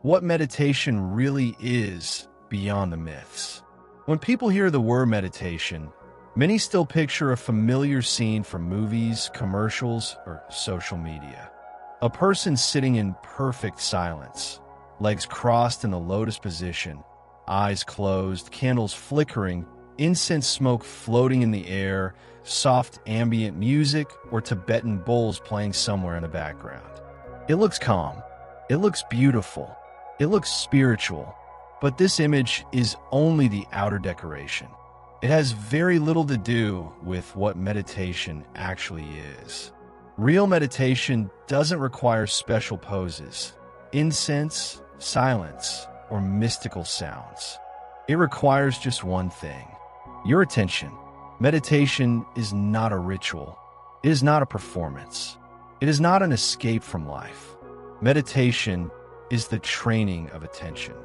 what meditation really is beyond the myths. When people hear the word meditation, many still picture a familiar scene from movies, commercials, or social media. A person sitting in perfect silence, legs crossed in the lotus position, eyes closed, candles flickering, incense smoke floating in the air, soft ambient music, or Tibetan bowls playing somewhere in the background. It looks calm. It looks beautiful. It looks spiritual. But this image is only the outer decoration. It has very little to do with what meditation actually is. Real meditation doesn't require special poses, incense, silence, or mystical sounds. It requires just one thing: your attention. Meditation is not a ritual. It is not a performance. It is not an escape from life. Meditation is the training of attention,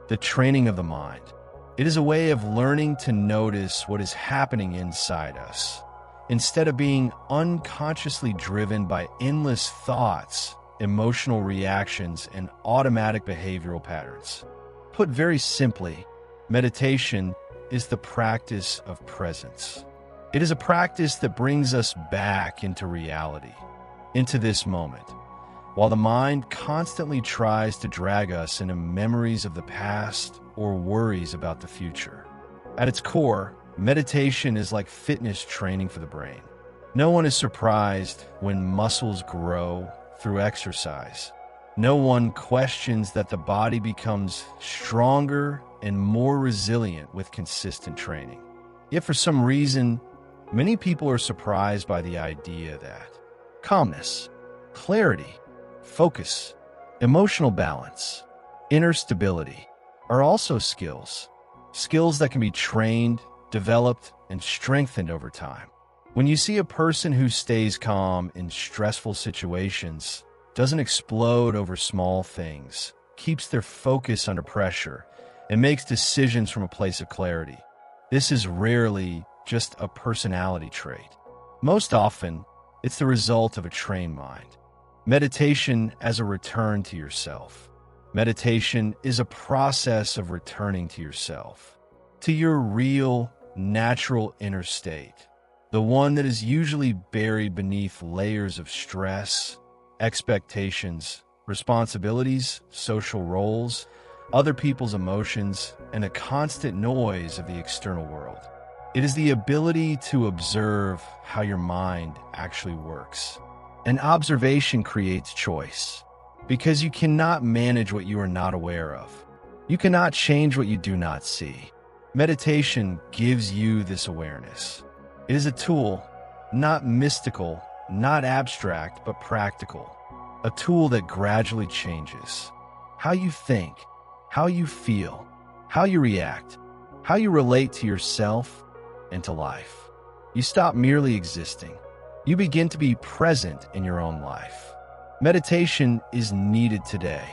the training of the mind. It is a way of learning to notice what is happening inside us, instead of being unconsciously driven by endless thoughts, emotional reactions, and automatic behavioral patterns. Put very simply, meditation is the practice of presence. It is a practice that brings us back into reality, into this moment, while the mind constantly tries to drag us into memories of the past or worries about the future. At its core, meditation is like fitness training for the brain. No one is surprised when muscles grow through exercise. No one questions that the body becomes stronger and more resilient with consistent training. Yet for some reason, many people are surprised by the idea that calmness, clarity, focus, emotional balance, inner stability are also skills that can be trained, developed, and strengthened over time. When you see a person who stays calm in stressful situations, doesn't explode over small things, keeps their focus under pressure, and makes decisions from a place of clarity, this is rarely just a personality trait. Most often, it's the result of a trained mind. Meditation as a return to yourself. Meditation is a process of returning to yourself, to your real, natural inner state, the one that is usually buried beneath layers of stress, expectations, responsibilities, social roles, other people's emotions, and a constant noise of the external world. It is the ability to observe how your mind actually works. And observation creates choice, because you cannot manage what you are not aware of. You cannot change what you do not see. Meditation gives you this awareness. It is a tool, not mystical, not abstract, but practical. A tool that gradually changes how you think, how you feel, how you react, how you relate to yourself and to life. You stop merely existing. You begin to be present in your own life. Meditation is needed today.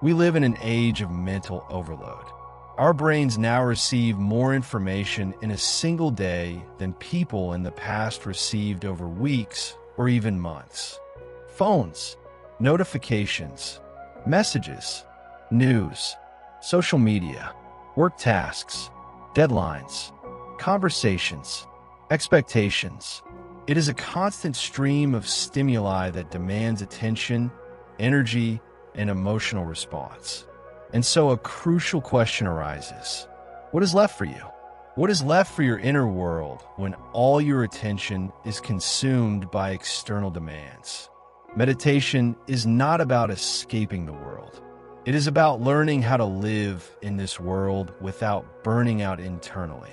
We live in an age of mental overload. Our brains now receive more information in a single day than people in the past received over weeks or even months. Phones, notifications, messages, news, social media, work tasks, deadlines, conversations, expectations. It is a constant stream of stimuli that demands attention, energy, and emotional response. And so a crucial question arises. What is left for you? What is left for your inner world when all your attention is consumed by external demands? Meditation is not about escaping the world. It is about learning how to live in this world without burning out internally.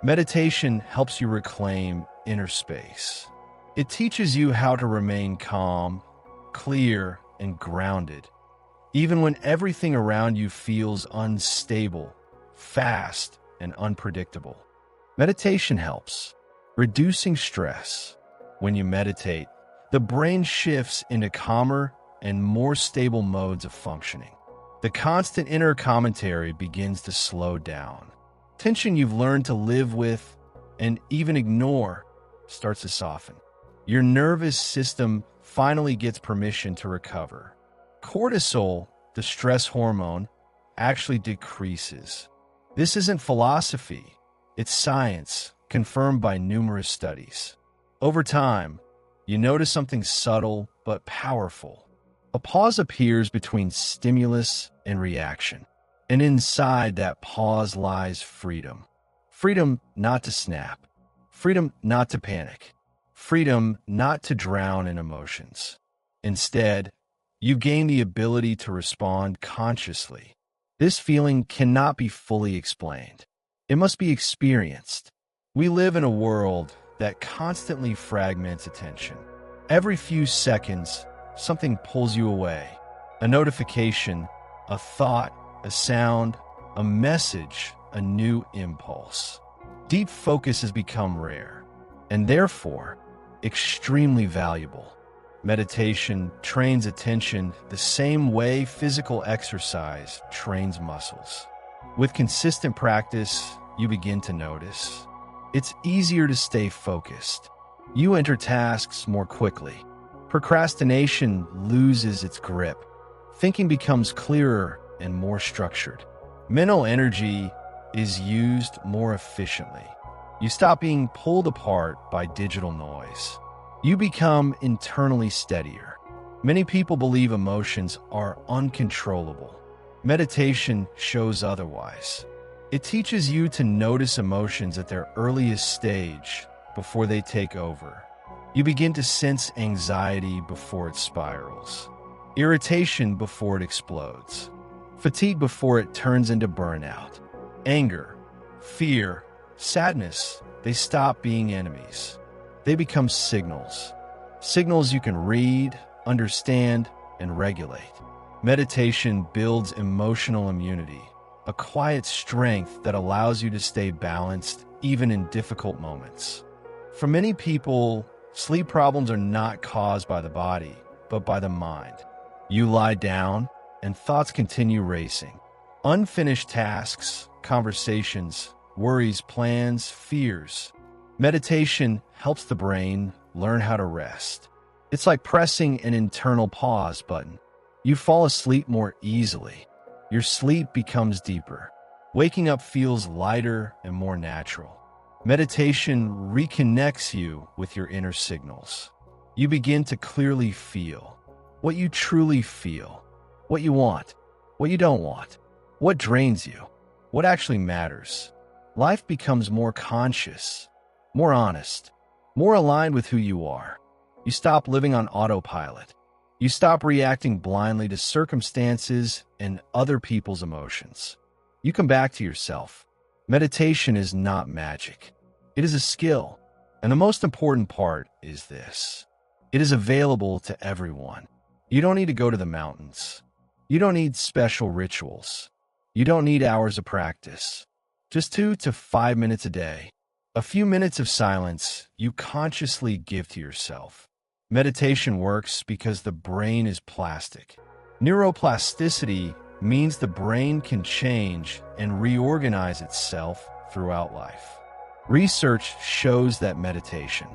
Meditation helps you reclaim inner space. It teaches you how to remain calm, clear, and grounded, even when everything around you feels unstable, fast, and unpredictable. Meditation helps, reducing stress. When you meditate, the brain shifts into calmer and more stable modes of functioning. The constant inner commentary begins to slow down. Tension you've learned to live with and even ignore starts to soften. Your nervous system finally gets permission to recover. Cortisol the stress hormone, actually decreases. This isn't philosophy, it's science, confirmed by numerous studies. Over time, you notice something subtle but powerful. A pause appears between stimulus and reaction. And inside that pause lies freedom. Freedom not to snap. Freedom not to panic. Freedom not to drown in emotions. Instead, you gain the ability to respond consciously. This feeling cannot be fully explained. It must be experienced. We live in a world that constantly fragments attention. Every few seconds, something pulls you away. A notification, a thought, a sound, a message, a new impulse. Deep focus has become rare, and therefore, extremely valuable. Meditation trains attention the same way physical exercise trains muscles. With consistent practice, you begin to notice. It's easier to stay focused. You enter tasks more quickly. Procrastination loses its grip. Thinking becomes clearer and more structured. Mental energy is used more efficiently. You stop being pulled apart by digital noise. You become internally steadier. Many people believe emotions are uncontrollable. Meditation shows otherwise. It teaches you to notice emotions at their earliest stage before they take over. You begin to sense anxiety before it spirals, irritation before it explodes, fatigue before it turns into burnout. Anger, fear, sadness, they stop being enemies. They become signals. Signals you can read, understand, and regulate. Meditation builds emotional immunity, a quiet strength that allows you to stay balanced even in difficult moments. For many people, sleep problems are not caused by the body, but by the mind. You lie down, and thoughts continue racing. Unfinished tasks, conversations, worries, plans, fears. Meditation helps the brain learn how to rest. It's like pressing an internal pause button. You fall asleep more easily. Your sleep becomes deeper. Waking up feels lighter and more natural. Meditation reconnects you with your inner signals. You begin to clearly feel what you truly feel, what you want, what you don't want, what drains you, what actually matters. Life becomes more conscious, more honest, more aligned with who you are. You stop living on autopilot. You stop reacting blindly to circumstances and other people's emotions. You come back to yourself. Meditation is not magic. It is a skill. And the most important part is this. It is available to everyone. You don't need to go to the mountains. You don't need special rituals. You don't need hours of practice. Just 2 to 5 minutes a day. A few minutes of silence you consciously give to yourself. Meditation works because the brain is plastic. Neuroplasticity means the brain can change and reorganize itself throughout life. Research shows that meditation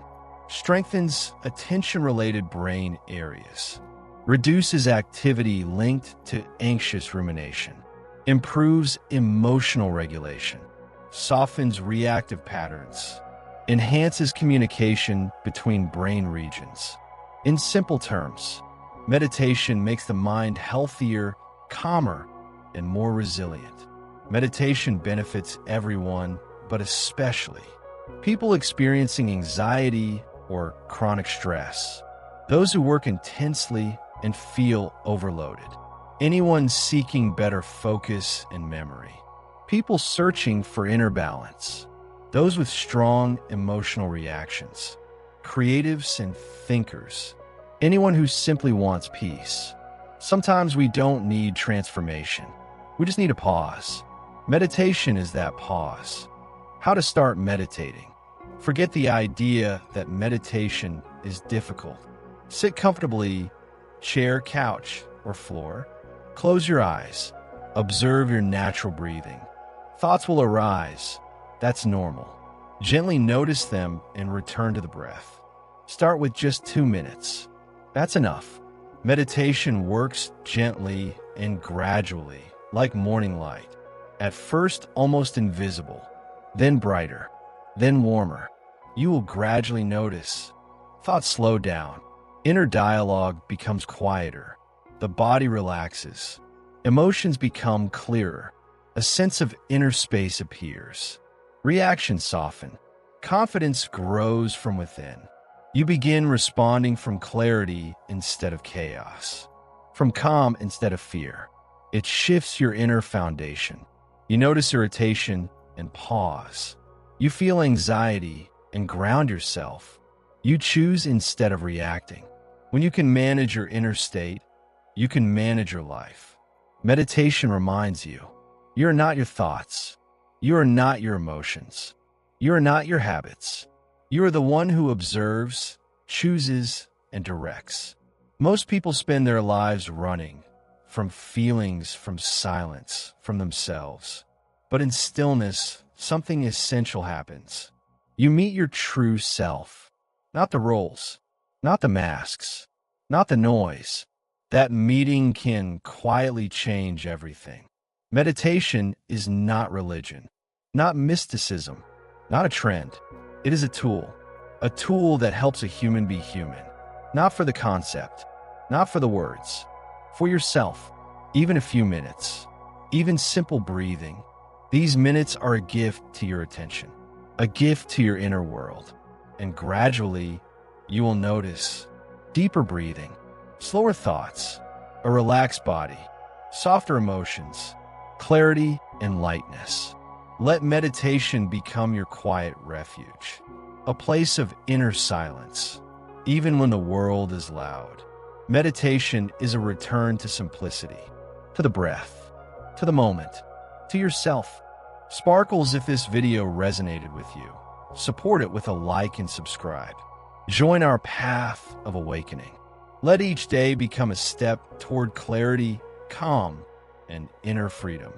strengthens attention-related brain areas, reduces activity linked to anxious rumination, improves emotional regulation, softens reactive patterns, enhances communication between brain regions. In simple terms, meditation makes the mind healthier, calmer, and more resilient. Meditation benefits everyone, but especially people experiencing anxiety or chronic stress, those who work intensely and feel overloaded, anyone seeking better focus and memory, people searching for inner balance, those with strong emotional reactions, creatives and thinkers, anyone who simply wants peace. Sometimes we don't need transformation. We just need a pause. Meditation is that pause. How to start meditating. Forget the idea that meditation is difficult. Sit comfortably, chair, couch, or floor. Close your eyes. Observe your natural breathing. Thoughts will arise. That's normal. Gently notice them and return to the breath. Start with just 2 minutes. That's enough. Meditation works gently and gradually, like morning light. At first almost invisible, then brighter, then warmer. You will gradually notice thoughts slow down, inner dialogue becomes quieter, the body relaxes, emotions become clearer, a sense of inner space appears, reactions soften, confidence grows from within. You begin responding from clarity instead of chaos, from calm instead of fear. It shifts your inner foundation. You notice irritation and pause. You feel anxiety and ground yourself. You choose instead of reacting. When you can manage your inner state, you can manage your life. Meditation reminds you, you are not your thoughts. You are not your emotions. You are not your habits. You are the one who observes, chooses, and directs. Most people spend their lives running from feelings, from silence, from themselves. But in stillness, something essential happens. You meet your true self, not the roles, not the masks, not the noise. That meeting can quietly change everything. Meditation is not religion, not mysticism, not a trend. It is a tool that helps a human be human. Not for the concept, not for the words, for yourself. Even a few minutes, even simple breathing. These minutes are a gift to your attention, a gift to your inner world. And gradually, you will notice deeper breathing, slower thoughts, a relaxed body, softer emotions, clarity and lightness. Let meditation become your quiet refuge, a place of inner silence, even when the world is loud. Meditation is a return to simplicity, to the breath, to the moment, to yourself. Sparkles, if this video resonated with you, support it with a like and subscribe. Join our path of awakening. Let each day become a step toward clarity, calm, and inner freedom.